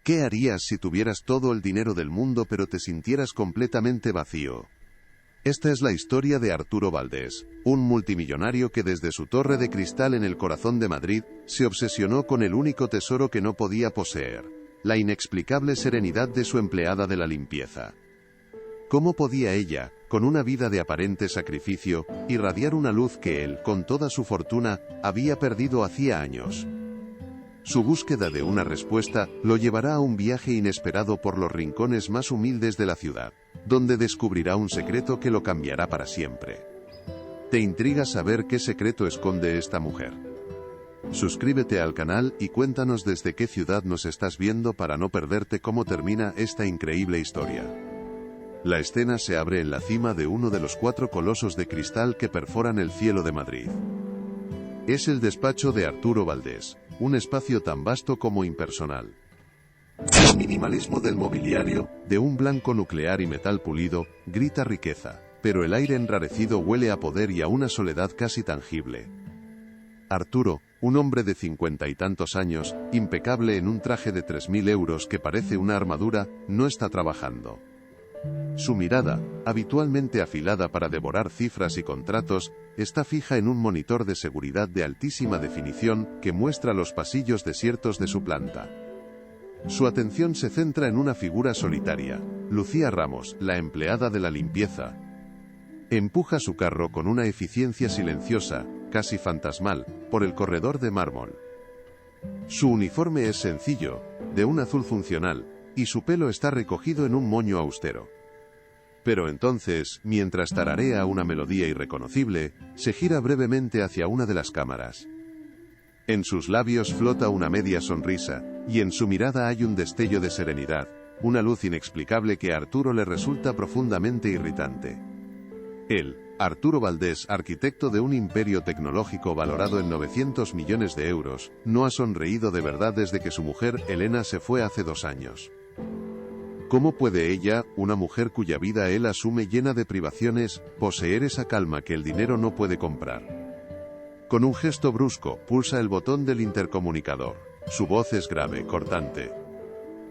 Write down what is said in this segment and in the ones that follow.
¿Qué harías si tuvieras todo el dinero del mundo pero te sintieras completamente vacío? Esta es la historia de Arturo Valdés, un multimillonario que desde su torre de cristal en el corazón de Madrid, se obsesionó con el único tesoro que no podía poseer, la inexplicable serenidad de su empleada de la limpieza. ¿Cómo podía ella, con una vida de aparente sacrificio, irradiar una luz que él, con toda su fortuna, había perdido hacía años? Su búsqueda de una respuesta lo llevará a un viaje inesperado por los rincones más humildes de la ciudad, donde descubrirá un secreto que lo cambiará para siempre. ¿Te intriga saber qué secreto esconde esta mujer? Suscríbete al canal y cuéntanos desde qué ciudad nos estás viendo para no perderte cómo termina esta increíble historia. La escena se abre en la cima de uno de los 4 colosos de cristal que perforan el cielo de Madrid. Es el despacho de Arturo Valdés, un espacio tan vasto como impersonal. El minimalismo del mobiliario, de un blanco nuclear y metal pulido, grita riqueza, pero el aire enrarecido huele a poder y a una soledad casi tangible. Arturo, un hombre de 50 y tantos años, impecable en un traje de 3.000 euros que parece una armadura, no está trabajando. Su mirada, habitualmente afilada para devorar cifras y contratos, está fija en un monitor de seguridad de altísima definición que muestra los pasillos desiertos de su planta. Su atención se centra en una figura solitaria, Lucía Ramos, la empleada de la limpieza. Empuja su carro con una eficiencia silenciosa, casi fantasmal, por el corredor de mármol. Su uniforme es sencillo, de un azul funcional, y su pelo está recogido en un moño austero. Pero entonces, mientras tararea una melodía irreconocible, se gira brevemente hacia una de las cámaras. En sus labios flota una media sonrisa, y en su mirada hay un destello de serenidad, una luz inexplicable que a Arturo le resulta profundamente irritante. Él, Arturo Valdés, arquitecto de un imperio tecnológico valorado en 900 millones de euros, no ha sonreído de verdad desde que su mujer, Elena, se fue hace 2 años. ¿Cómo puede ella, una mujer cuya vida él asume llena de privaciones, poseer esa calma que el dinero no puede comprar? Con un gesto brusco, pulsa el botón del intercomunicador. Su voz es grave, cortante.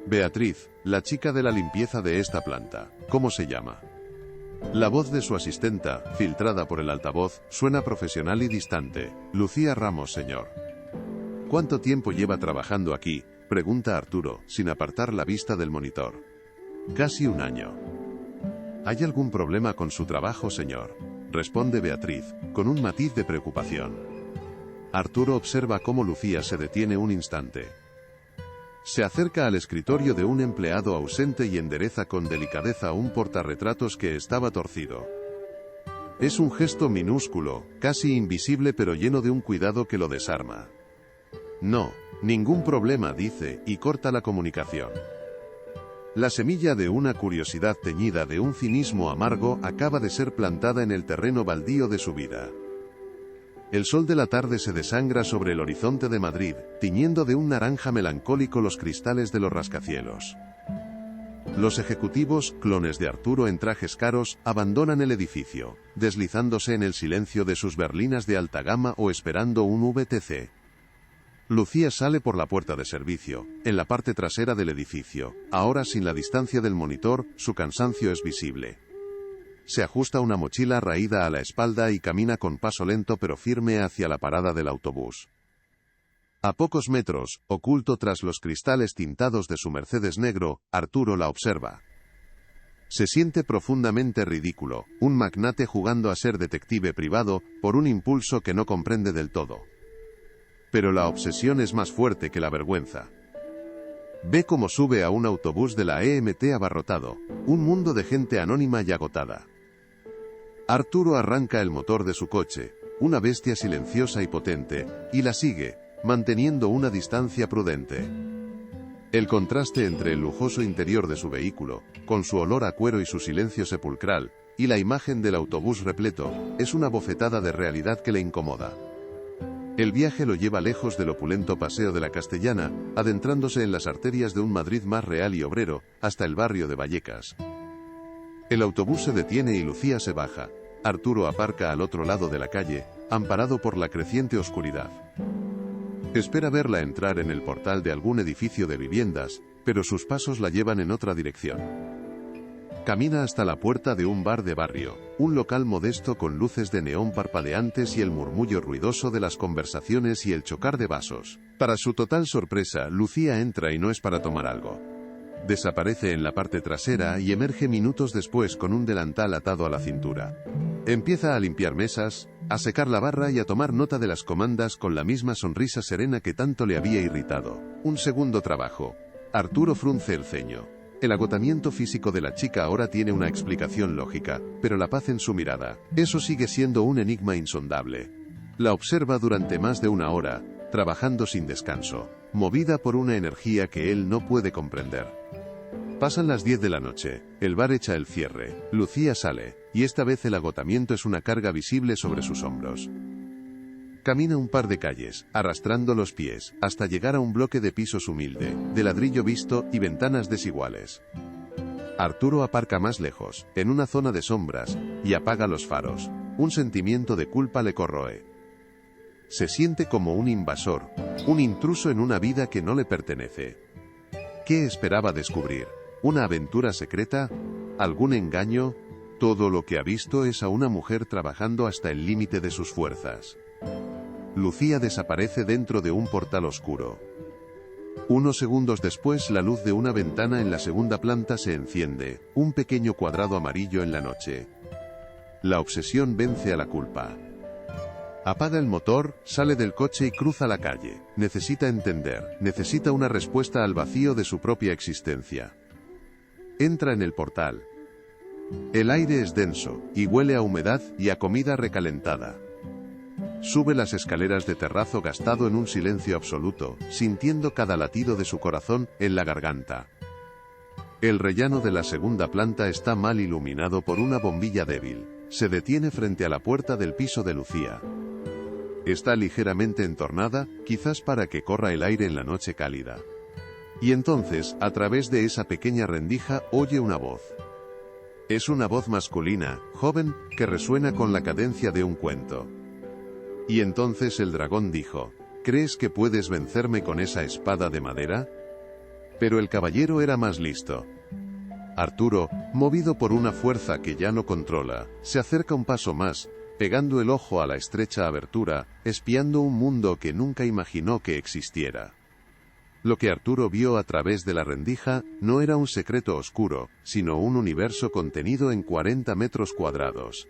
Beatriz, la chica de la limpieza de esta planta. ¿Cómo se llama? La voz de su asistenta, filtrada por el altavoz, suena profesional y distante. Lucía Ramos, señor. ¿Cuánto tiempo lleva trabajando aquí?, pregunta Arturo, sin apartar la vista del monitor. Casi 1 año. ¿Hay algún problema con su trabajo, señor?, responde Beatriz, con un matiz de preocupación. Arturo observa cómo Lucía se detiene un instante. Se acerca al escritorio de un empleado ausente y endereza con delicadeza un portarretratos que estaba torcido. Es un gesto minúsculo, casi invisible pero lleno de un cuidado que lo desarma. No, ningún problema, dice, y corta la comunicación. La semilla de una curiosidad teñida de un cinismo amargo acaba de ser plantada en el terreno baldío de su vida. El sol de la tarde se desangra sobre el horizonte de Madrid, tiñendo de un naranja melancólico los cristales de los rascacielos. Los ejecutivos, clones de Arturo en trajes caros, abandonan el edificio, deslizándose en el silencio de sus berlinas de alta gama o esperando un VTC. Lucía sale por la puerta de servicio, en la parte trasera del edificio. Ahora sin la distancia del monitor, su cansancio es visible. Se ajusta una mochila raída a la espalda y camina con paso lento pero firme hacia la parada del autobús. A pocos metros, oculto tras los cristales tintados de su Mercedes negro, Arturo la observa. Se siente profundamente ridículo, un magnate jugando a ser detective privado, por un impulso que no comprende del todo. Pero la obsesión es más fuerte que la vergüenza. Ve cómo sube a un autobús de la EMT abarrotado, un mundo de gente anónima y agotada. Arturo arranca el motor de su coche, una bestia silenciosa y potente, y la sigue, manteniendo una distancia prudente. El contraste entre el lujoso interior de su vehículo, con su olor a cuero y su silencio sepulcral, y la imagen del autobús repleto, es una bofetada de realidad que le incomoda. El viaje lo lleva lejos del opulento paseo de la Castellana, adentrándose en las arterias de un Madrid más real y obrero, hasta el barrio de Vallecas. El autobús se detiene y Lucía se baja. Arturo aparca al otro lado de la calle, amparado por la creciente oscuridad. Espera verla entrar en el portal de algún edificio de viviendas, pero sus pasos la llevan en otra dirección. Camina hasta la puerta de un bar de barrio, un local modesto con luces de neón parpadeantes y el murmullo ruidoso de las conversaciones y el chocar de vasos. Para su total sorpresa, Lucía entra y no es para tomar algo. Desaparece en la parte trasera y emerge minutos después con un delantal atado a la cintura. Empieza a limpiar mesas, a secar la barra y a tomar nota de las comandas con la misma sonrisa serena que tanto le había irritado. Un segundo trabajo. Arturo frunce el ceño. El agotamiento físico de la chica ahora tiene una explicación lógica, pero la paz en su mirada, eso sigue siendo un enigma insondable. La observa durante más de una hora, trabajando sin descanso, movida por una energía que él no puede comprender. Pasan las 10 de la noche, el bar echa el cierre, Lucía sale, y esta vez el agotamiento es una carga visible sobre sus hombros. Camina un par de calles, arrastrando los pies, hasta llegar a un bloque de pisos humilde, de ladrillo visto y ventanas desiguales. Arturo aparca más lejos, en una zona de sombras, y apaga los faros. Un sentimiento de culpa le corroe. Se siente como un invasor, un intruso en una vida que no le pertenece. ¿Qué esperaba descubrir? ¿Una aventura secreta? ¿Algún engaño? Todo lo que ha visto es a una mujer trabajando hasta el límite de sus fuerzas. Lucía desaparece dentro de un portal oscuro. Unos segundos después, la luz de una ventana en la segunda planta se enciende, un pequeño cuadrado amarillo en la noche. La obsesión vence a la culpa. Apaga el motor, sale del coche y cruza la calle. Necesita entender, necesita una respuesta al vacío de su propia existencia. Entra en el portal. El aire es denso, y huele a humedad y a comida recalentada. Sube las escaleras de terrazo gastado en un silencio absoluto, sintiendo cada latido de su corazón en la garganta. El rellano de la segunda planta está mal iluminado por una bombilla débil. Se detiene frente a la puerta del piso de Lucía. Está ligeramente entornada, quizás para que corra el aire en la noche cálida. Y entonces, a través de esa pequeña rendija, oye una voz. Es una voz masculina, joven, que resuena con la cadencia de un cuento. Y entonces el dragón dijo, ¿crees que puedes vencerme con esa espada de madera? Pero el caballero era más listo. Arturo, movido por una fuerza que ya no controla, se acerca un paso más, pegando el ojo a la estrecha abertura, espiando un mundo que nunca imaginó que existiera. Lo que Arturo vio a través de la rendija no era un secreto oscuro, sino un universo contenido en 40 metros cuadrados.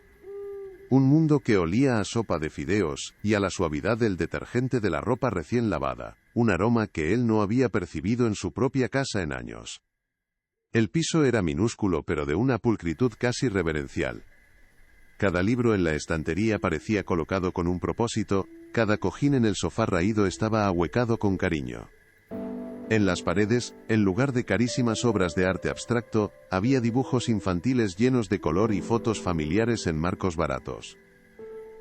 Un mundo que olía a sopa de fideos, y a la suavidad del detergente de la ropa recién lavada, un aroma que él no había percibido en su propia casa en años. El piso era minúsculo pero de una pulcritud casi reverencial. Cada libro en la estantería parecía colocado con un propósito, cada cojín en el sofá raído estaba ahuecado con cariño. En las paredes, en lugar de carísimas obras de arte abstracto, había dibujos infantiles llenos de color y fotos familiares en marcos baratos.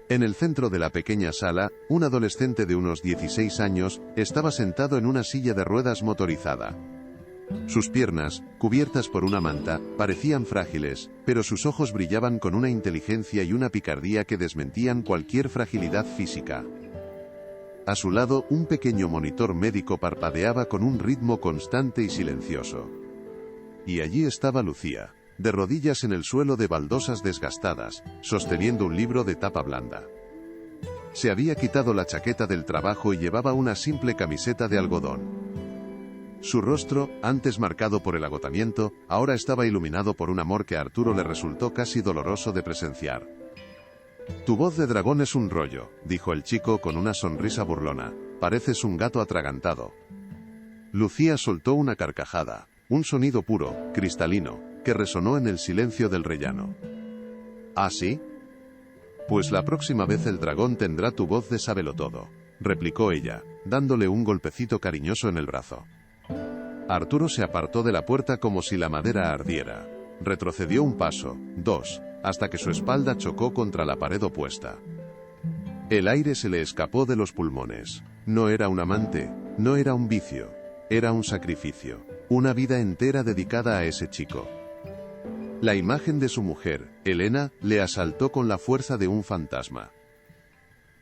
En el centro de la pequeña sala, un adolescente de unos 16 años, estaba sentado en una silla de ruedas motorizada. Sus piernas, cubiertas por una manta, parecían frágiles, pero sus ojos brillaban con una inteligencia y una picardía que desmentían cualquier fragilidad física. A su lado, un pequeño monitor médico parpadeaba con un ritmo constante y silencioso. Y allí estaba Lucía, de rodillas en el suelo de baldosas desgastadas, sosteniendo un libro de tapa blanda. Se había quitado la chaqueta del trabajo y llevaba una simple camiseta de algodón. Su rostro, antes marcado por el agotamiento, ahora estaba iluminado por un amor que a Arturo le resultó casi doloroso de presenciar. «Tu voz de dragón es un rollo», dijo el chico con una sonrisa burlona. «Pareces un gato atragantado». Lucía soltó una carcajada, un sonido puro, cristalino, que resonó en el silencio del rellano. «¿Ah, sí? Pues la próxima vez el dragón tendrá tu voz de sábelotodo», replicó ella, dándole un golpecito cariñoso en el brazo. Arturo se apartó de la puerta como si la madera ardiera. Retrocedió un paso, dos, hasta que su espalda chocó contra la pared opuesta. El aire se le escapó de los pulmones. No era un amante, no era un vicio, era un sacrificio, una vida entera dedicada a ese chico. La imagen de su mujer, Elena, le asaltó con la fuerza de un fantasma.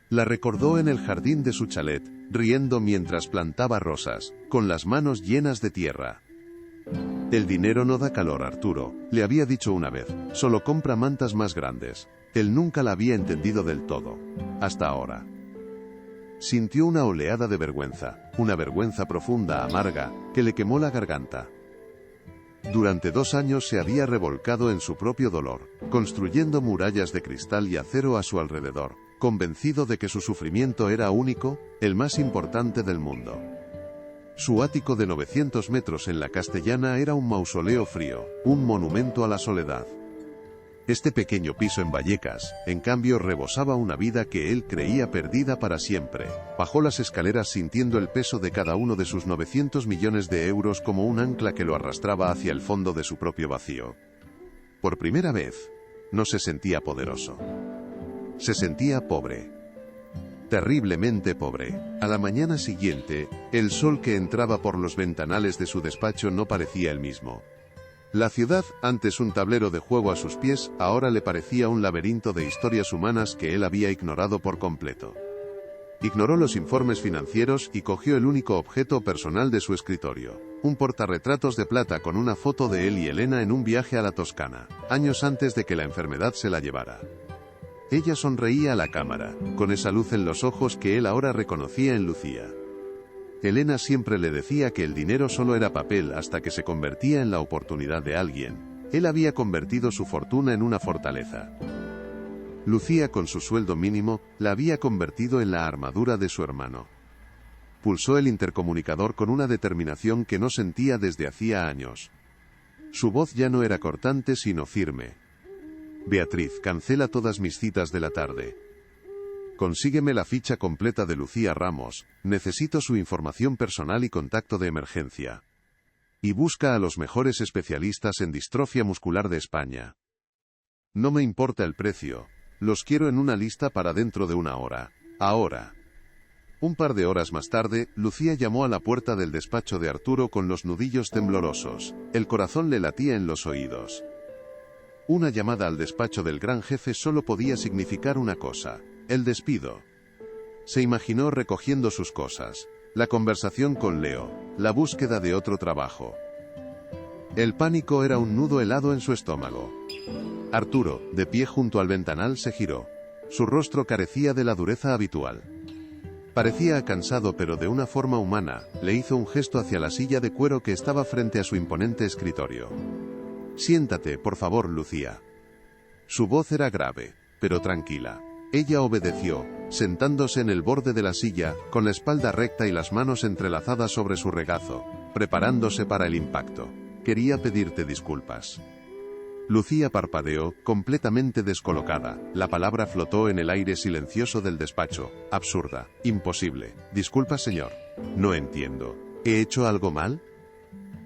La recordó en el jardín de su chalet, riendo mientras plantaba rosas, con las manos llenas de tierra. El dinero no da calor, Arturo, le había dicho una vez, solo compra mantas más grandes. Él nunca la había entendido del todo. Hasta ahora. Sintió una oleada de vergüenza, una vergüenza profunda, amarga, que le quemó la garganta. Durante 2 años se había revolcado en su propio dolor, construyendo murallas de cristal y acero a su alrededor, convencido de que su sufrimiento era único, el más importante del mundo. Su ático de 900 metros en la Castellana era un mausoleo frío, un monumento a la soledad. Este pequeño piso en Vallecas, en cambio, rebosaba una vida que él creía perdida para siempre. Bajó las escaleras sintiendo el peso de cada uno de sus 900 millones de euros como un ancla que lo arrastraba hacia el fondo de su propio vacío. Por primera vez, no se sentía poderoso. Se sentía pobre. Terriblemente pobre. A la mañana siguiente, el sol que entraba por los ventanales de su despacho no parecía el mismo. La ciudad, antes un tablero de juego a sus pies, ahora le parecía un laberinto de historias humanas que él había ignorado por completo. Ignoró los informes financieros y cogió el único objeto personal de su escritorio, un portarretratos de plata con una foto de él y Elena en un viaje a la Toscana, años antes de que la enfermedad se la llevara. Ella sonreía a la cámara, con esa luz en los ojos que él ahora reconocía en Lucía. Elena siempre le decía que el dinero solo era papel hasta que se convertía en la oportunidad de alguien. Él había convertido su fortuna en una fortaleza. Lucía, con su sueldo mínimo, la había convertido en la armadura de su hermano. Pulsó el intercomunicador con una determinación que no sentía desde hacía años. Su voz ya no era cortante sino firme. Beatriz, cancela todas mis citas de la tarde. Consígueme la ficha completa de Lucía Ramos, necesito su información personal y contacto de emergencia. Y busca a los mejores especialistas en distrofia muscular de España. No me importa el precio, los quiero en una lista para dentro de 1 hora. Ahora. Un par de horas más tarde, Lucía llamó a la puerta del despacho de Arturo con los nudillos temblorosos. El corazón le latía en los oídos. Una llamada al despacho del gran jefe solo podía significar una cosa: el despido. Se imaginó recogiendo sus cosas, la conversación con Leo, la búsqueda de otro trabajo. El pánico era un nudo helado en su estómago. Arturo, de pie junto al ventanal, se giró. Su rostro carecía de la dureza habitual. Parecía cansado, pero de una forma humana. Le hizo un gesto hacia la silla de cuero que estaba frente a su imponente escritorio. Siéntate, por favor, Lucía. Su voz era grave, pero tranquila. Ella obedeció, sentándose en el borde de la silla, con la espalda recta y las manos entrelazadas sobre su regazo, preparándose para el impacto. Quería pedirte disculpas. Lucía parpadeó, completamente descolocada. La palabra flotó en el aire silencioso del despacho. Absurda, imposible. Disculpas, señor. No entiendo. ¿He hecho algo mal?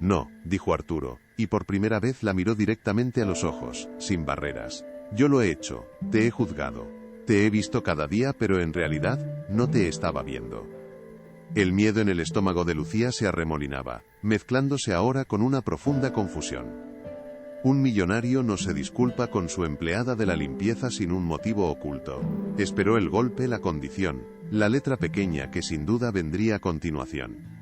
No, dijo Arturo, y por primera vez la miró directamente a los ojos, sin barreras. Yo lo he hecho, te he juzgado. Te he visto cada día, pero en realidad, no te estaba viendo. El miedo en el estómago de Lucía se arremolinaba, mezclándose ahora con una profunda confusión. Un millonario no se disculpa con su empleada de la limpieza sin un motivo oculto. Esperó el golpe, la condición, la letra pequeña que sin duda vendría a continuación.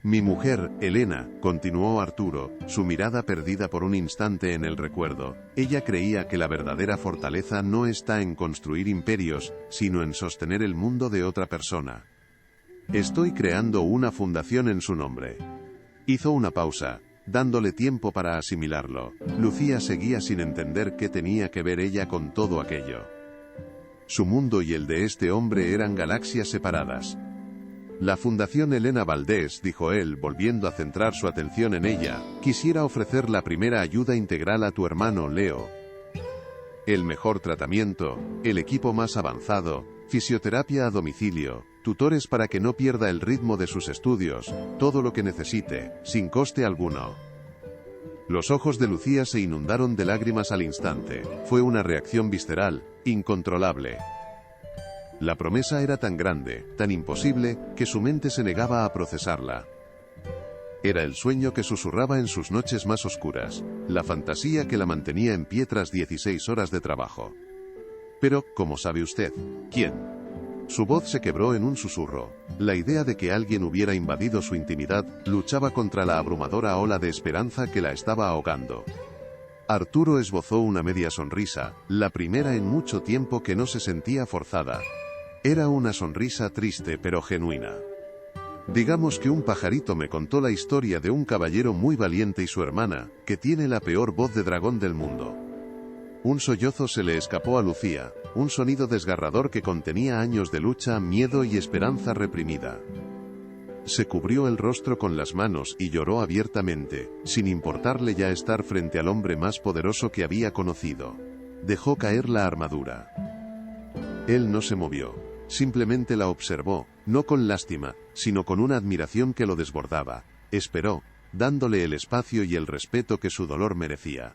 Mi mujer, Elena, continuó Arturo, su mirada perdida por un instante en el recuerdo. Ella creía que la verdadera fortaleza no está en construir imperios, sino en sostener el mundo de otra persona. Estoy creando una fundación en su nombre. Hizo una pausa, dándole tiempo para asimilarlo. Lucía seguía sin entender qué tenía que ver ella con todo aquello. Su mundo y el de este hombre eran galaxias separadas. La Fundación Elena Valdés, dijo él, volviendo a centrar su atención en ella, quisiera ofrecer la primera ayuda integral a tu hermano Leo. El mejor tratamiento, el equipo más avanzado, fisioterapia a domicilio, tutores para que no pierda el ritmo de sus estudios, todo lo que necesite, sin coste alguno. Los ojos de Lucía se inundaron de lágrimas al instante. Fue una reacción visceral, incontrolable. La promesa era tan grande, tan imposible, que su mente se negaba a procesarla. Era el sueño que susurraba en sus noches más oscuras, la fantasía que la mantenía en pie tras 16 horas de trabajo. Pero, ¿cómo sabe usted? ¿Quién? Su voz se quebró en un susurro. La idea de que alguien hubiera invadido su intimidad luchaba contra la abrumadora ola de esperanza que la estaba ahogando. Arturo esbozó una media sonrisa, la primera en mucho tiempo que no se sentía forzada. Era una sonrisa triste pero genuina. Digamos que un pajarito me contó la historia de un caballero muy valiente y su hermana, que tiene la peor voz de dragón del mundo. Un sollozo se le escapó a Lucía, un sonido desgarrador que contenía años de lucha, miedo y esperanza reprimida. Se cubrió el rostro con las manos y lloró abiertamente, sin importarle ya estar frente al hombre más poderoso que había conocido. Dejó caer la armadura. Él no se movió, simplemente la observó, no con lástima, sino con una admiración que lo desbordaba. Esperó, dándole el espacio y el respeto que su dolor merecía.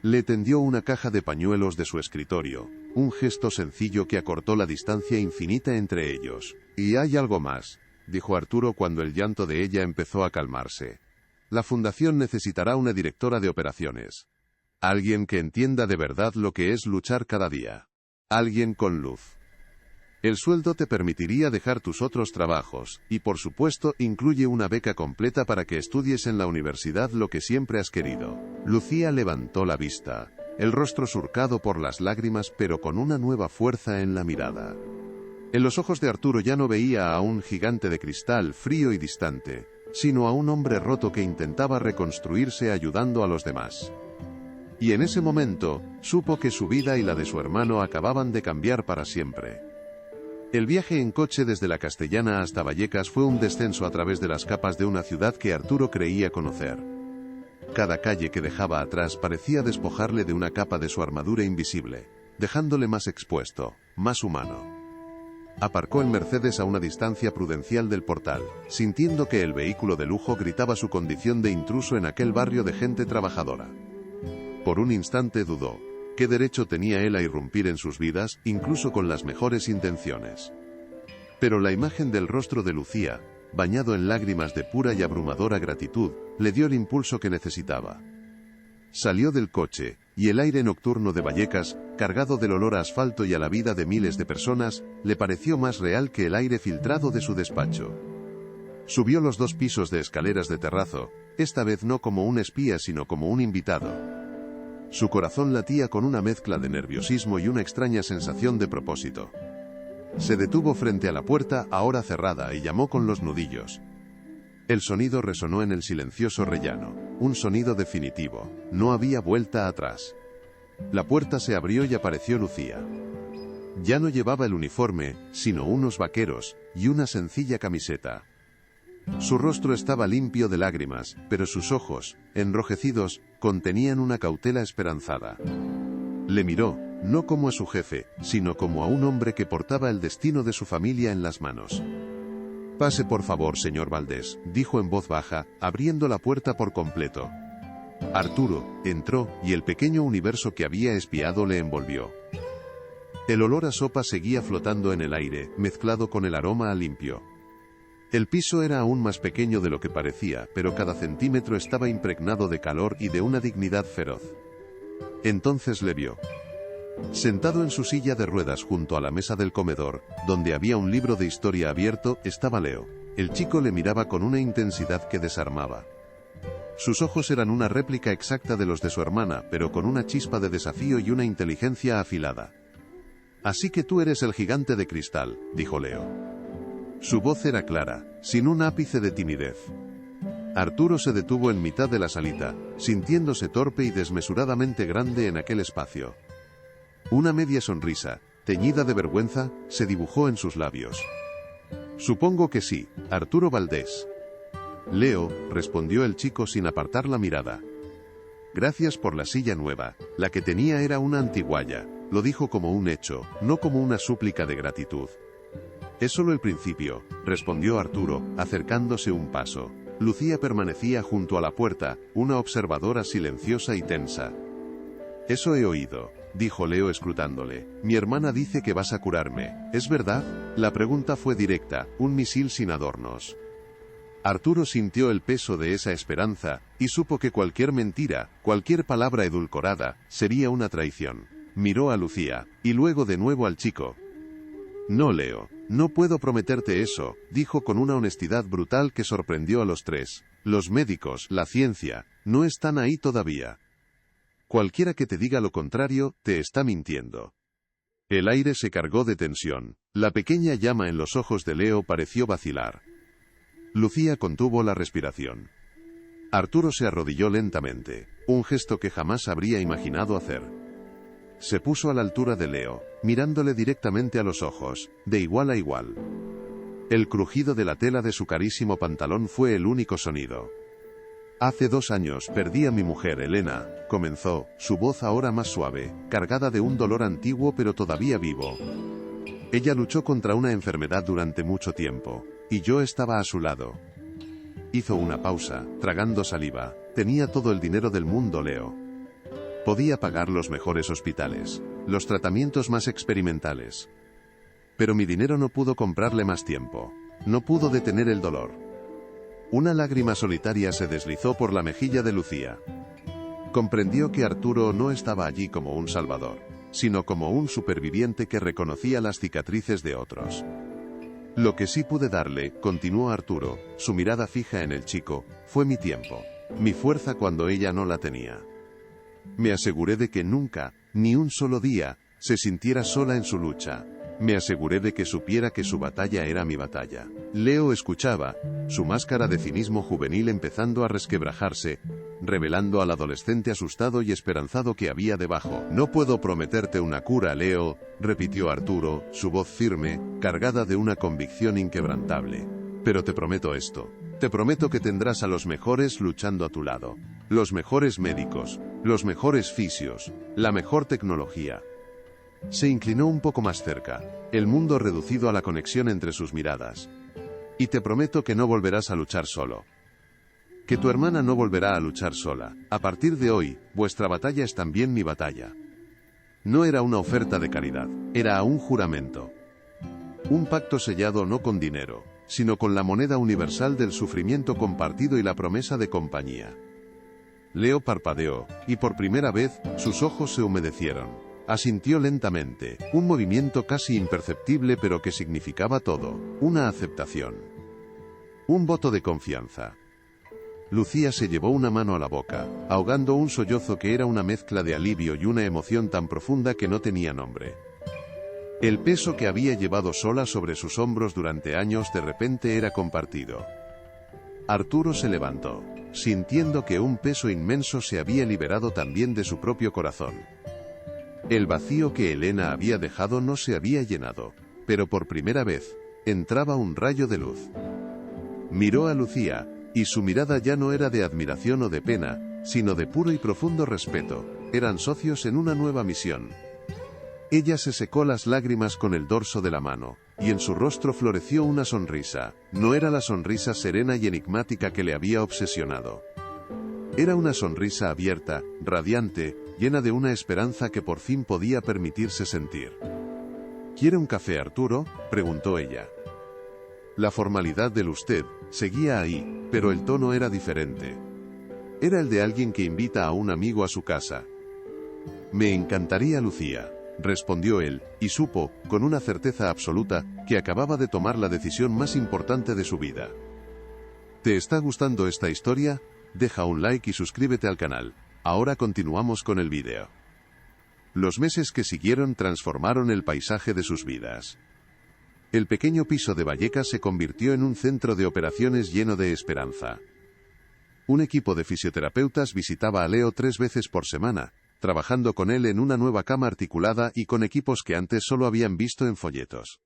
Le tendió una caja de pañuelos de su escritorio, un gesto sencillo que acortó la distancia infinita entre ellos. «Y hay algo más», dijo Arturo cuando el llanto de ella empezó a calmarse. «La fundación necesitará una directora de operaciones. Alguien que entienda de verdad lo que es luchar cada día. Alguien con luz. El sueldo te permitiría dejar tus otros trabajos, y por supuesto incluye una beca completa para que estudies en la universidad lo que siempre has querido». Lucía levantó la vista, el rostro surcado por las lágrimas pero con una nueva fuerza en la mirada. En los ojos de Arturo ya no veía a un gigante de cristal frío y distante, sino a un hombre roto que intentaba reconstruirse ayudando a los demás. Y en ese momento, supo que su vida y la de su hermano acababan de cambiar para siempre. El viaje en coche desde la Castellana hasta Vallecas fue un descenso a través de las capas de una ciudad que Arturo creía conocer. Cada calle que dejaba atrás parecía despojarle de una capa de su armadura invisible, dejándole más expuesto, más humano. Aparcó el Mercedes a una distancia prudencial del portal, sintiendo que el vehículo de lujo gritaba su condición de intruso en aquel barrio de gente trabajadora. Por un instante dudó. ¿Qué derecho tenía él a irrumpir en sus vidas, incluso con las mejores intenciones? Pero la imagen del rostro de Lucía, bañado en lágrimas de pura y abrumadora gratitud, le dio el impulso que necesitaba. Salió del coche, y el aire nocturno de Vallecas, cargado del olor a asfalto y a la vida de miles de personas, le pareció más real que el aire filtrado de su despacho. Subió los 2 pisos de escaleras de terrazo, esta vez no como un espía sino como un invitado. Su corazón latía con una mezcla de nerviosismo y una extraña sensación de propósito. Se detuvo frente a la puerta, ahora cerrada, y llamó con los nudillos. El sonido resonó en el silencioso rellano, un sonido definitivo, no había vuelta atrás. La puerta se abrió y apareció Lucía. Ya no llevaba el uniforme, sino unos vaqueros, y una sencilla camiseta. Su rostro estaba limpio de lágrimas, pero sus ojos, enrojecidos, contenían una cautela esperanzada. Le miró, no como a su jefe, sino como a un hombre que portaba el destino de su familia en las manos. «Pase por favor, señor Valdés», dijo en voz baja, abriendo la puerta por completo. Arturo entró, y el pequeño universo que había espiado le envolvió. El olor a sopa seguía flotando en el aire, mezclado con el aroma a limpio. El piso era aún más pequeño de lo que parecía, pero cada centímetro estaba impregnado de calor y de una dignidad feroz. Entonces le vio. Sentado en su silla de ruedas junto a la mesa del comedor, donde había un libro de historia abierto, estaba Leo. El chico le miraba con una intensidad que desarmaba. Sus ojos eran una réplica exacta de los de su hermana, pero con una chispa de desafío y una inteligencia afilada. «Así que tú eres el gigante de cristal», dijo Leo. Su voz era clara, sin un ápice de timidez. Arturo se detuvo en mitad de la salita, sintiéndose torpe y desmesuradamente grande en aquel espacio. Una media sonrisa, teñida de vergüenza, se dibujó en sus labios. «Supongo que sí, Arturo Valdés». «Leo», respondió el chico sin apartar la mirada. «Gracias por la silla nueva, la que tenía era una antiguaya», lo dijo como un hecho, no como una súplica de gratitud. «Es solo el principio», respondió Arturo, acercándose un paso. Lucía permanecía junto a la puerta, una observadora silenciosa y tensa. «Eso he oído», dijo Leo escrutándole. «Mi hermana dice que vas a curarme, ¿es verdad?». La pregunta fue directa, un misil sin adornos. Arturo sintió el peso de esa esperanza, y supo que cualquier mentira, cualquier palabra edulcorada, sería una traición. Miró a Lucía, y luego de nuevo al chico. No, Leo, no puedo prometerte eso, dijo con una honestidad brutal que sorprendió a los tres. Los médicos, la ciencia, no están ahí todavía. Cualquiera que te diga lo contrario, te está mintiendo. El aire se cargó de tensión. La pequeña llama en los ojos de Leo pareció vacilar. Lucía contuvo la respiración. Arturo se arrodilló lentamente, un gesto que jamás habría imaginado hacer. Se puso a la altura de Leo, mirándole directamente a los ojos, de igual a igual. El crujido de la tela de su carísimo pantalón fue el único sonido. Hace 2 años perdí a mi mujer, Elena, comenzó, su voz ahora más suave, cargada de un dolor antiguo pero todavía vivo. Ella luchó contra una enfermedad durante mucho tiempo, y yo estaba a su lado. Hizo una pausa, tragando saliva. Tenía todo el dinero del mundo, Leo. Podía pagar los mejores hospitales, los tratamientos más experimentales. Pero mi dinero no pudo comprarle más tiempo. No pudo detener el dolor. Una lágrima solitaria se deslizó por la mejilla de Lucía. Comprendió que Arturo no estaba allí como un salvador, sino como un superviviente que reconocía las cicatrices de otros. Lo que sí pude darle, continuó Arturo, su mirada fija en el chico, fue mi tiempo, mi fuerza cuando ella no la tenía. Me aseguré de que nunca, ni un solo día, se sintiera sola en su lucha. Me aseguré de que supiera que su batalla era mi batalla. Leo escuchaba, su máscara de cinismo juvenil empezando a resquebrajarse, revelando al adolescente asustado y esperanzado que había debajo. No puedo prometerte una cura, Leo, repitió Arturo, su voz firme, cargada de una convicción inquebrantable. Pero te prometo esto. Te prometo que tendrás a los mejores luchando a tu lado. Los mejores médicos, los mejores fisios, la mejor tecnología. Se inclinó un poco más cerca, el mundo reducido a la conexión entre sus miradas. Y te prometo que no volverás a luchar solo. Que tu hermana no volverá a luchar sola. A partir de hoy, vuestra batalla es también mi batalla. No era una oferta de caridad, era un juramento. Un pacto sellado no con dinero, sino con la moneda universal del sufrimiento compartido y la promesa de compañía. Leo parpadeó, y por primera vez, sus ojos se humedecieron. Asintió lentamente, un movimiento casi imperceptible pero que significaba todo, una aceptación. Un voto de confianza. Lucía se llevó una mano a la boca, ahogando un sollozo que era una mezcla de alivio y una emoción tan profunda que no tenía nombre. El peso que había llevado sola sobre sus hombros durante años de repente era compartido. Arturo se levantó, sintiendo que un peso inmenso se había liberado también de su propio corazón. El vacío que Elena había dejado no se había llenado, pero por primera vez, entraba un rayo de luz. Miró a Lucía, y su mirada ya no era de admiración o de pena, sino de puro y profundo respeto. Eran socios en una nueva misión. Ella se secó las lágrimas con el dorso de la mano, y en su rostro floreció una sonrisa. No era la sonrisa serena y enigmática que le había obsesionado. Era una sonrisa abierta, radiante, llena de una esperanza que por fin podía permitirse sentir. ¿Quiere un café, Arturo?, preguntó ella. La formalidad del usted seguía ahí, pero el tono era diferente. Era el de alguien que invita a un amigo a su casa. Me encantaría, Lucía, respondió él, y supo, con una certeza absoluta, que acababa de tomar la decisión más importante de su vida. ¿Te está gustando esta historia? Deja un like y suscríbete al canal. Ahora continuamos con el vídeo. Los meses que siguieron transformaron el paisaje de sus vidas. El pequeño piso de Vallecas se convirtió en un centro de operaciones lleno de esperanza. Un equipo de fisioterapeutas visitaba a Leo 3 veces por semana, trabajando con él en una nueva cama articulada y con equipos que antes solo habían visto en folletos.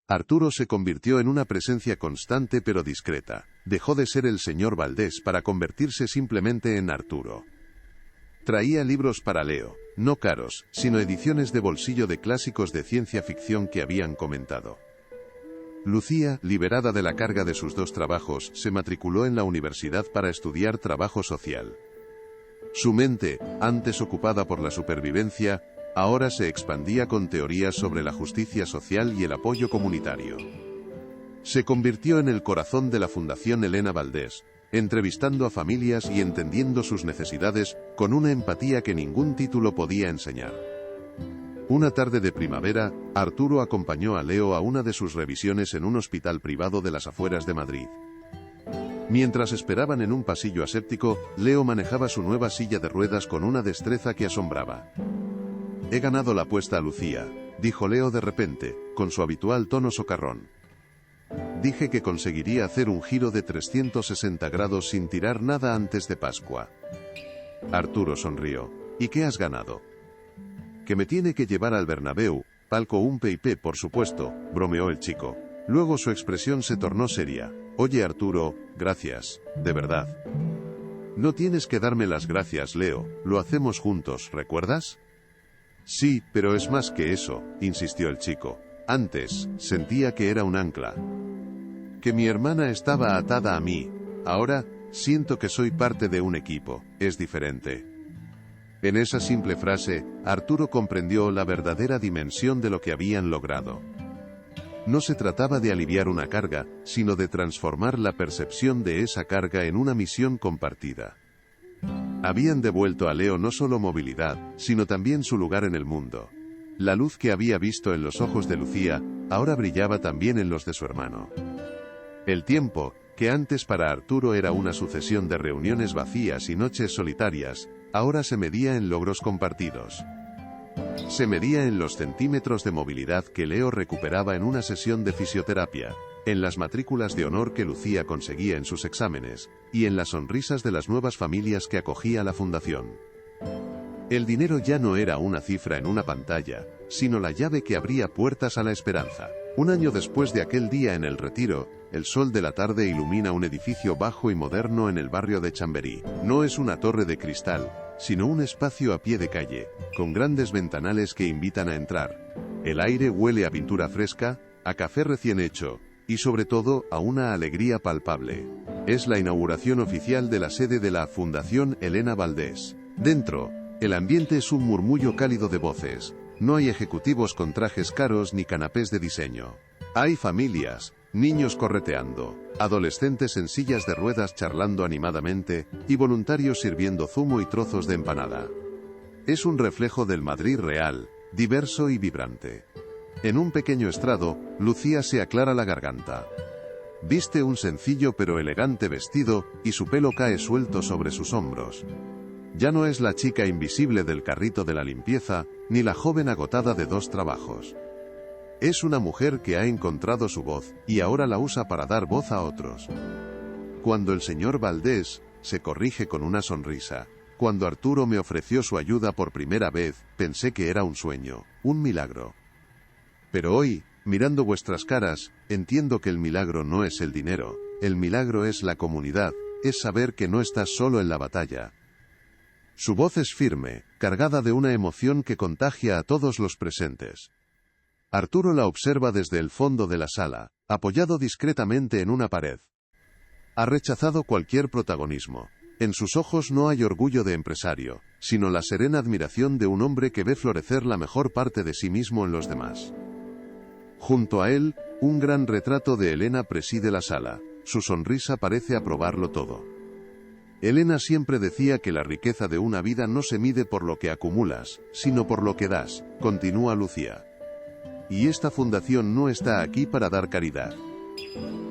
Arturo se convirtió en una presencia constante pero discreta. Dejó de ser el señor Valdés para convertirse simplemente en Arturo. Traía libros para Leo, no caros, sino ediciones de bolsillo de clásicos de ciencia ficción que habían comentado. Lucía, liberada de la carga de sus 2 trabajos, se matriculó en la universidad para estudiar trabajo social. Su mente, antes ocupada por la supervivencia, ahora se expandía con teorías sobre la justicia social y el apoyo comunitario. Se convirtió en el corazón de la Fundación Elena Valdés, entrevistando a familias y entendiendo sus necesidades con una empatía que ningún título podía enseñar. Una tarde de primavera, Arturo acompañó a Leo a una de sus revisiones en un hospital privado de las afueras de Madrid. Mientras esperaban en un pasillo aséptico, Leo manejaba su nueva silla de ruedas con una destreza que asombraba. «He ganado la apuesta a Lucía», dijo Leo de repente, con su habitual tono socarrón. «Dije que conseguiría hacer un giro de 360 grados sin tirar nada antes de Pascua». Arturo sonrió. «¿Y qué has ganado?» «Que me tiene que llevar al Bernabéu, palco un PIP por supuesto», bromeó el chico. Luego su expresión se tornó seria. «Oye Arturo, gracias, de verdad». «No tienes que darme las gracias, Leo, lo hacemos juntos, ¿recuerdas?» «Sí, pero es más que eso», insistió el chico. «Antes, sentía que era un ancla. Que mi hermana estaba atada a mí. Ahora, siento que soy parte de un equipo, es diferente». En esa simple frase, Arturo comprendió la verdadera dimensión de lo que habían logrado. No se trataba de aliviar una carga, sino de transformar la percepción de esa carga en una misión compartida. Habían devuelto a Leo no solo movilidad, sino también su lugar en el mundo. La luz que había visto en los ojos de Lucía, ahora brillaba también en los de su hermano. El tiempo, que antes para Arturo era una sucesión de reuniones vacías y noches solitarias, ahora se medía en logros compartidos. Se medía en los centímetros de movilidad que Leo recuperaba en una sesión de fisioterapia, en las matrículas de honor que Lucía conseguía en sus exámenes, y en las sonrisas de las nuevas familias que acogía la fundación. El dinero ya no era una cifra en una pantalla, sino la llave que abría puertas a la esperanza. Un año después de aquel día en el Retiro, el sol de la tarde ilumina un edificio bajo y moderno en el barrio de Chamberí. No es una torre de cristal, sino un espacio a pie de calle, con grandes ventanales que invitan a entrar. El aire huele a pintura fresca, a café recién hecho, y sobre todo a una alegría palpable. Es la inauguración oficial de la sede de la Fundación Elena Valdés. Dentro, el ambiente es un murmullo cálido de voces. No hay ejecutivos con trajes caros ni canapés de diseño. Hay familias, niños correteando, adolescentes en sillas de ruedas charlando animadamente, y voluntarios sirviendo zumo y trozos de empanada. Es un reflejo del Madrid real, diverso y vibrante. En un pequeño estrado, Lucía se aclara la garganta. Viste un sencillo pero elegante vestido, y su pelo cae suelto sobre sus hombros. Ya no es la chica invisible del carrito de la limpieza, ni la joven agotada de 2 trabajos. Es una mujer que ha encontrado su voz, y ahora la usa para dar voz a otros. Cuando el señor Valdés, se corrige con una sonrisa. Cuando Arturo me ofreció su ayuda por primera vez, pensé que era un sueño, un milagro. Pero hoy, mirando vuestras caras, entiendo que el milagro no es el dinero, el milagro es la comunidad, es saber que no estás solo en la batalla. Su voz es firme, cargada de una emoción que contagia a todos los presentes. Arturo la observa desde el fondo de la sala, apoyado discretamente en una pared. Ha rechazado cualquier protagonismo. En sus ojos no hay orgullo de empresario, sino la serena admiración de un hombre que ve florecer la mejor parte de sí mismo en los demás. Junto a él, un gran retrato de Elena preside la sala. Su sonrisa parece aprobarlo todo. Elena siempre decía que la riqueza de una vida no se mide por lo que acumulas, sino por lo que das, continúa Lucía. Y esta fundación no está aquí para dar caridad.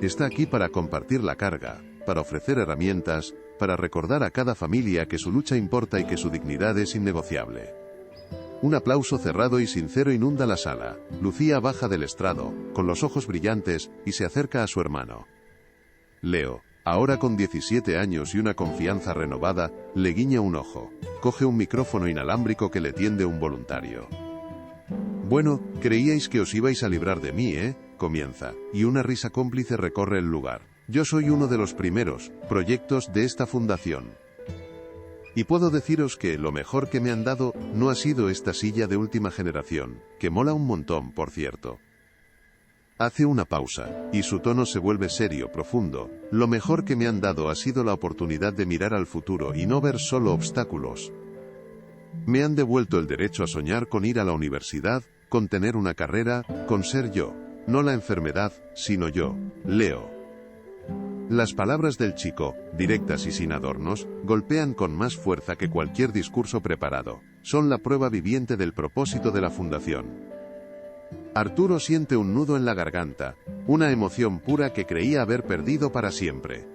Está aquí para compartir la carga, para ofrecer herramientas, para recordar a cada familia que su lucha importa y que su dignidad es innegociable. Un aplauso cerrado y sincero inunda la sala. Lucía baja del estrado, con los ojos brillantes, y se acerca a su hermano. Leo, ahora con 17 años y una confianza renovada, le guiña un ojo. Coge un micrófono inalámbrico que le tiende un voluntario. «Bueno, creíais que os ibais a librar de mí, ¿eh?», comienza, y una risa cómplice recorre el lugar. «Yo soy uno de los primeros proyectos de esta fundación. Y puedo deciros que lo mejor que me han dado no ha sido esta silla de última generación, que mola un montón, por cierto». Hace una pausa, y su tono se vuelve serio, profundo. «Lo mejor que me han dado ha sido la oportunidad de mirar al futuro y no ver solo obstáculos. Me han devuelto el derecho a soñar con ir a la universidad, con tener una carrera, con ser yo. No la enfermedad, sino yo, Leo. Las palabras del chico, directas y sin adornos, golpean con más fuerza que cualquier discurso preparado. Son la prueba viviente del propósito de la fundación. Arturo siente un nudo en la garganta, una emoción pura que creía haber perdido para siempre.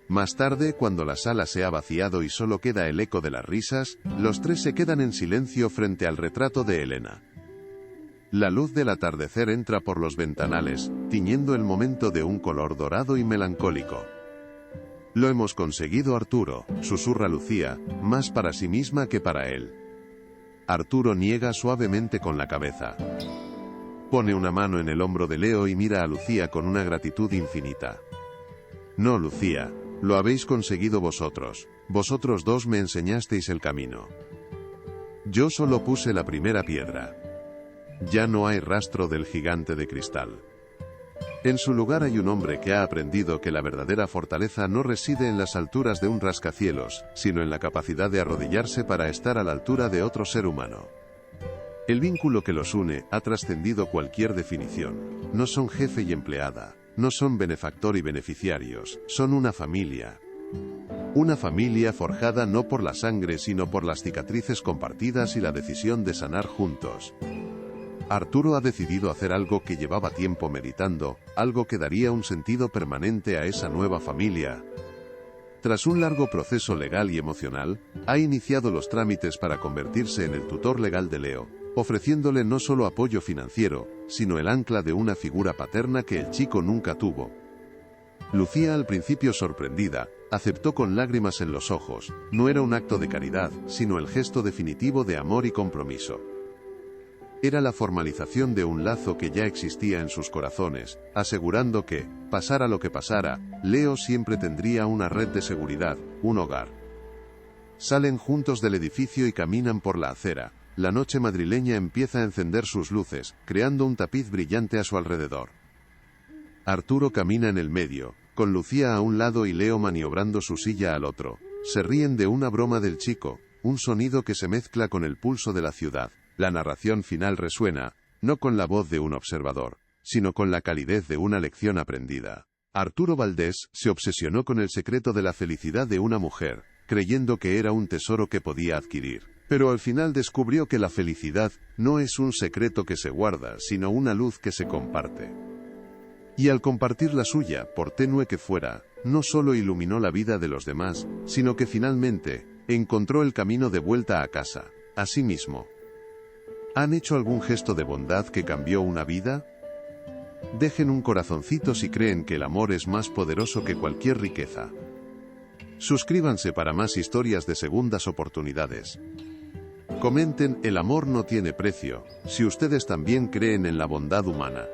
Más tarde, cuando la sala se ha vaciado y solo queda el eco de las risas, los tres se quedan en silencio frente al retrato de Elena. La luz del atardecer entra por los ventanales, tiñendo el momento de un color dorado y melancólico. «Lo hemos conseguido, Arturo», susurra Lucía, más para sí misma que para él. Arturo niega suavemente con la cabeza. Pone una mano en el hombro de Leo y mira a Lucía con una gratitud infinita. «No, Lucía, lo habéis conseguido vosotros. Vosotros dos me enseñasteis el camino. Yo solo puse la primera piedra. Ya no hay rastro del gigante de cristal. En su lugar hay un hombre que ha aprendido que la verdadera fortaleza no reside en las alturas de un rascacielos, sino en la capacidad de arrodillarse para estar a la altura de otro ser humano. El vínculo que los une ha trascendido cualquier definición. No son jefe y empleada, no son benefactor y beneficiarios, son una familia. Una familia forjada no por la sangre sino por las cicatrices compartidas y la decisión de sanar juntos. Arturo ha decidido hacer algo que llevaba tiempo meditando, algo que daría un sentido permanente a esa nueva familia. Tras un largo proceso legal y emocional, ha iniciado los trámites para convertirse en el tutor legal de Leo, ofreciéndole no solo apoyo financiero, sino el ancla de una figura paterna que el chico nunca tuvo. Lucía, al principio sorprendida, aceptó con lágrimas en los ojos. No era un acto de caridad, sino el gesto definitivo de amor y compromiso. Era la formalización de un lazo que ya existía en sus corazones, asegurando que, pasara lo que pasara, Leo siempre tendría una red de seguridad, un hogar. Salen juntos del edificio y caminan por la acera. La noche madrileña empieza a encender sus luces, creando un tapiz brillante a su alrededor. Arturo camina en el medio, con Lucía a un lado y Leo maniobrando su silla al otro. Se ríen de una broma del chico, un sonido que se mezcla con el pulso de la ciudad. La narración final resuena, no con la voz de un observador, sino con la calidez de una lección aprendida. Arturo Valdés se obsesionó con el secreto de la felicidad de una mujer, creyendo que era un tesoro que podía adquirir. Pero al final descubrió que la felicidad no es un secreto que se guarda, sino una luz que se comparte. Y al compartir la suya, por tenue que fuera, no solo iluminó la vida de los demás, sino que finalmente encontró el camino de vuelta a casa, a sí mismo. ¿Han hecho algún gesto de bondad que cambió una vida? Dejen un corazoncito si creen que el amor es más poderoso que cualquier riqueza. Suscríbanse para más historias de segundas oportunidades. Comenten, el amor no tiene precio, si ustedes también creen en la bondad humana.